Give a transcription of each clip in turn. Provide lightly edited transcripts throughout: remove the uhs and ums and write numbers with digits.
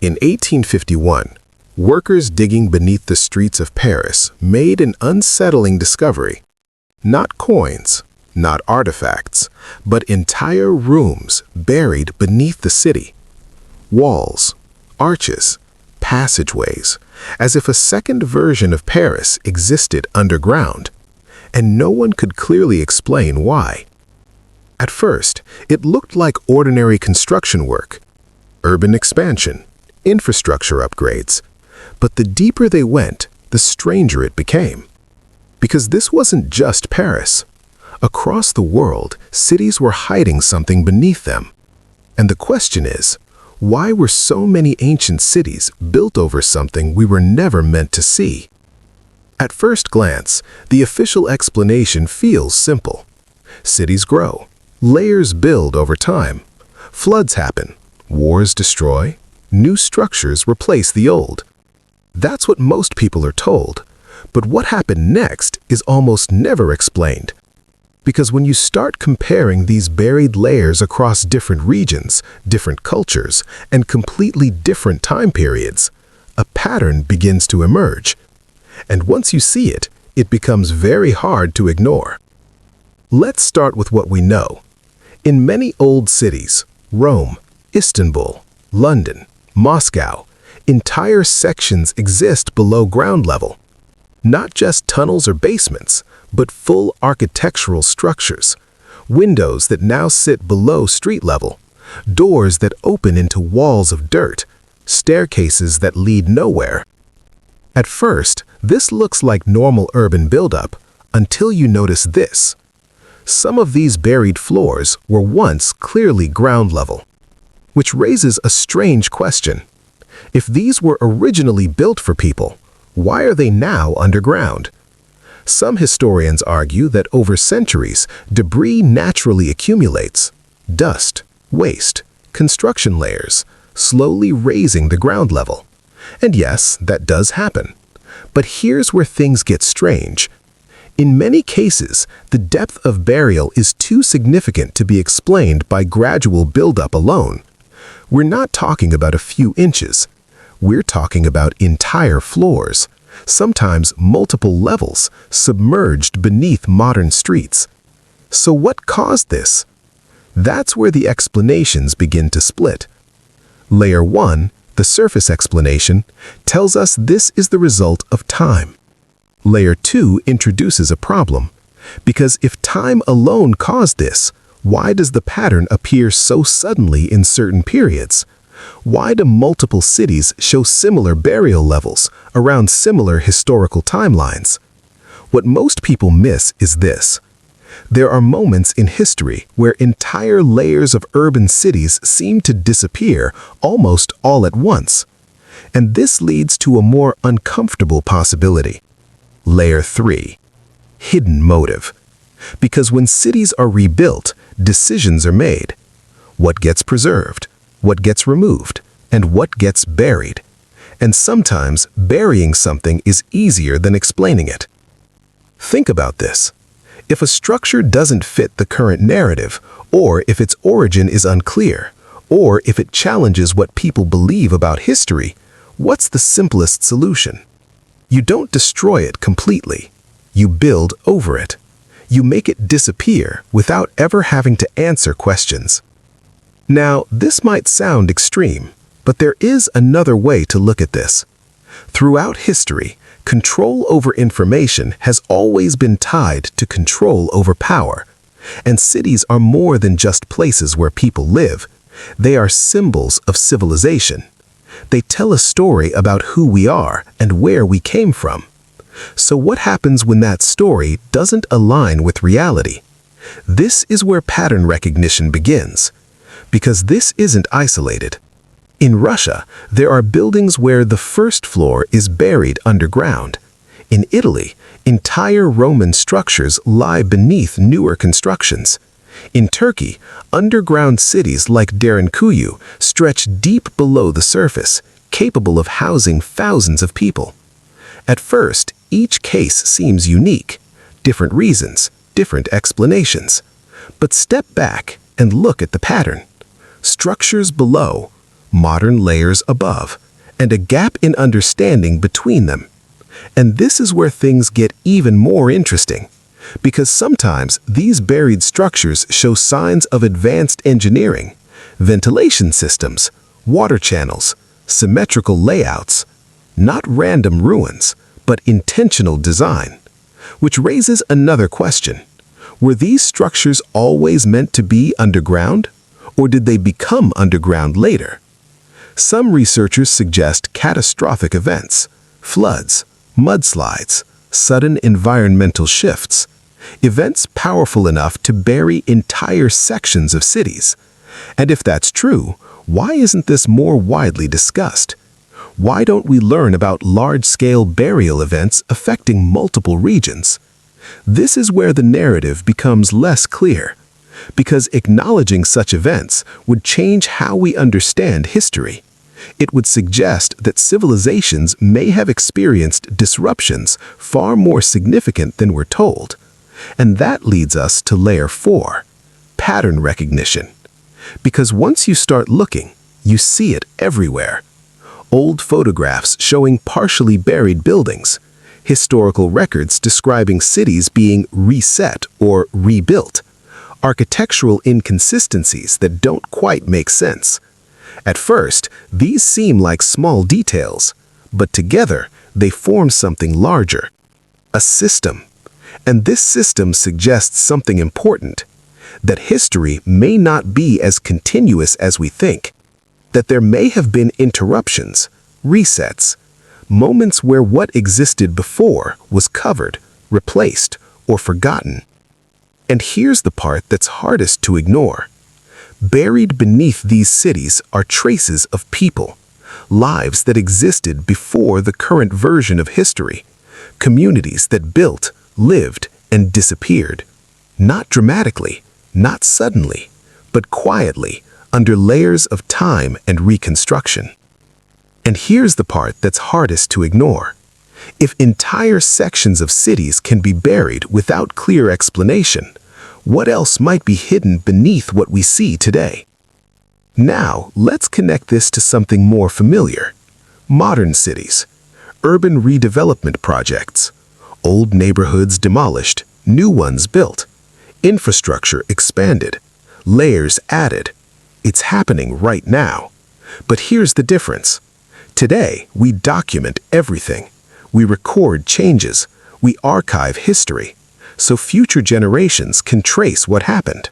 In 1851, workers digging beneath the streets of Paris made an unsettling discovery. Not coins, not artifacts, but entire rooms buried beneath the city. Walls, arches, passageways, as if a second version of Paris existed underground, and no one could clearly explain why. At first, it looked like ordinary construction work, urban expansion, infrastructure upgrades, but the deeper they went, the stranger it became. Because this wasn't just Paris. Across the world, cities were hiding something beneath them. And the question is, why were so many ancient cities built over something we were never meant to see? At first glance, the official explanation feels simple. Cities grow, layers build over time, floods happen, wars destroy, new structures replace the old. That's what most people are told, but what happened next is almost never explained. Because when you start comparing these buried layers across different regions, different cultures, and completely different time periods, a pattern begins to emerge. And once you see it, it becomes very hard to ignore. Let's start with what we know. In many old cities, Rome, Istanbul, London, Moscow, entire sections exist below ground level. Not just tunnels or basements, but full architectural structures. Windows that now sit below street level, doors that open into walls of dirt, staircases that lead nowhere. At first, this looks like normal urban buildup, until you notice this. Some of these buried floors were once clearly ground level, which raises a strange question. If these were originally built for people, why are they now underground? Some historians argue that over centuries, debris naturally accumulates. Dust, waste, construction layers, slowly raising the ground level. And yes, that does happen. But here's where things get strange. In many cases, the depth of burial is too significant to be explained by gradual buildup alone. We're not talking about a few inches. We're talking about entire floors, sometimes multiple levels, submerged beneath modern streets. So what caused this? That's where the explanations begin to split. Layer 1, the surface explanation, tells us this is the result of time. Layer 2 introduces a problem, because if time alone caused this, why does the pattern appear so suddenly in certain periods? Why do multiple cities show similar burial levels around similar historical timelines? What most people miss is this. There are moments in history where entire layers of urban cities seem to disappear almost all at once. And this leads to a more uncomfortable possibility. Layer 3. Hidden motive. Because when cities are rebuilt, decisions are made. What gets preserved? What gets removed, and what gets buried. And sometimes burying something is easier than explaining it. Think about this. If a structure doesn't fit the current narrative, or if its origin is unclear, or if it challenges what people believe about history, what's the simplest solution? You don't destroy it completely. You build over it. You make it disappear without ever having to answer questions. Now, this might sound extreme, but there is another way to look at this. Throughout history, control over information has always been tied to control over power. And cities are more than just places where people live. They are symbols of civilization. They tell a story about who we are and where we came from. So what happens when that story doesn't align with reality? This is where pattern recognition begins. Because this isn't isolated. In Russia, there are buildings where the first floor is buried underground. In Italy, entire Roman structures lie beneath newer constructions. In Turkey, underground cities like Derinkuyu stretch deep below the surface, capable of housing thousands of people. At first, each case seems unique. Different reasons, different explanations. But step back and look at the pattern. Structures below, modern layers above, and a gap in understanding between them. And this is where things get even more interesting, because sometimes these buried structures show signs of advanced engineering, ventilation systems, water channels, symmetrical layouts, not random ruins, but intentional design. Which raises another question. Were these structures always meant to be underground, or did they become underground later? Some researchers suggest catastrophic events, floods, mudslides, sudden environmental shifts, events powerful enough to bury entire sections of cities. And if that's true, why isn't this more widely discussed? Why don't we learn about large-scale burial events affecting multiple regions? This is where the narrative becomes less clear, because acknowledging such events would change how we understand history. It would suggest that civilizations may have experienced disruptions far more significant than we're told. And that leads us to layer 4, pattern recognition. Because once you start looking, you see it everywhere. Old photographs showing partially buried buildings, historical records describing cities being reset or rebuilt, architectural inconsistencies that don't quite make sense. At first, these seem like small details, but together they form something larger, a system. And this system suggests something important, that history may not be as continuous as we think, that there may have been interruptions, resets, moments where what existed before was covered, replaced, or forgotten. And here's the part that's hardest to ignore. Buried beneath these cities are traces of people, lives that existed before the current version of history, communities that built, lived, and disappeared. Not dramatically, not suddenly, but quietly, under layers of time and reconstruction. And here's the part that's hardest to ignore. If entire sections of cities can be buried without clear explanation, what else might be hidden beneath what we see today? Now, let's connect this to something more familiar. Modern cities, urban redevelopment projects, old neighborhoods demolished, new ones built, infrastructure expanded, layers added. It's happening right now. But here's the difference. Today, we document everything. We record changes. We archive history, so future generations can trace what happened.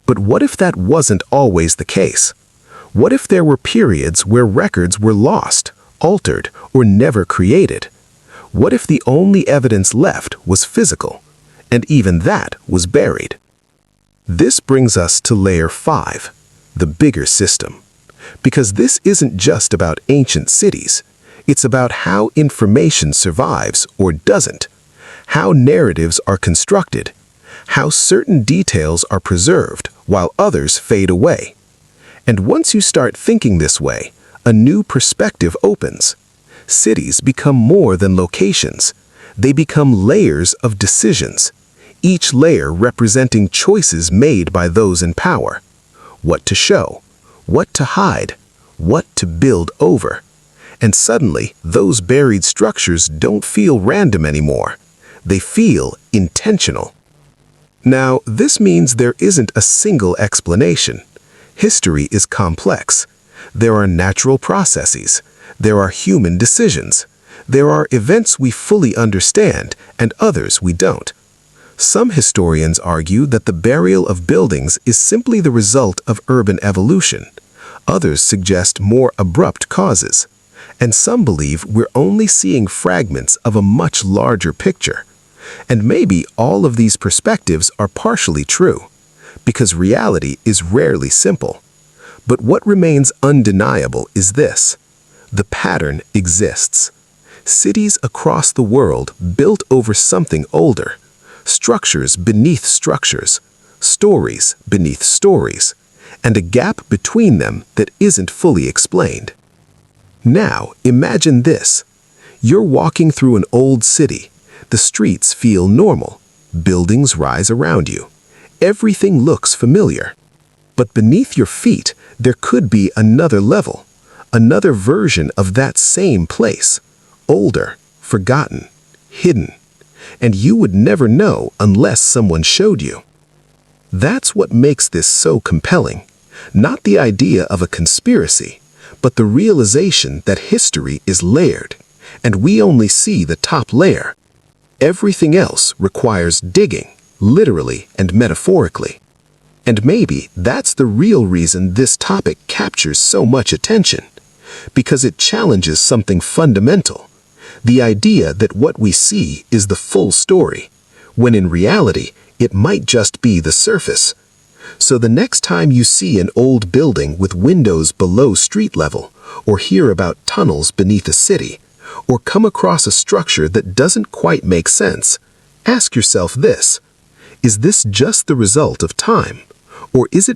But what if that wasn't always the case? What if there were periods where records were lost, altered, or never created? What if the only evidence left was physical, and even that was buried? This brings us to layer 5, the bigger system. Because this isn't just about ancient cities. It's about how information survives or doesn't, how narratives are constructed, how certain details are preserved while others fade away. And once you start thinking this way, a new perspective opens. Cities become more than locations. They become layers of decisions, each layer representing choices made by those in power. What to show, what to hide, what to build over. And suddenly, those buried structures don't feel random anymore. They feel intentional. Now, this means there isn't a single explanation. History is complex. There are natural processes. There are human decisions. There are events we fully understand and others we don't. Some historians argue that the burial of buildings is simply the result of urban evolution. Others suggest more abrupt causes. And some believe we're only seeing fragments of a much larger picture. And maybe all of these perspectives are partially true, because reality is rarely simple. But what remains undeniable is this: the pattern exists. Cities across the world built over something older, structures beneath structures, stories beneath stories, and a gap between them that isn't fully explained. Now, imagine this. You're walking through an old city. The streets feel normal. Buildings rise around you. Everything looks familiar. But beneath your feet, There could be another level, another version of that same place, older, forgotten, hidden, and you would never know unless someone showed you. That's what makes this so compelling, not the idea of a conspiracy, but the realization that history is layered, and we only see the top layer. Everything else requires digging, literally and metaphorically. And maybe that's the real reason this topic captures so much attention, because it challenges something fundamental, the idea that what we see is the full story, when in reality it might just be the surface. So the next time you see an old building with windows below street level, or hear about tunnels beneath a city, or come across a structure that doesn't quite make sense, ask yourself this: is this just the result of time, or is it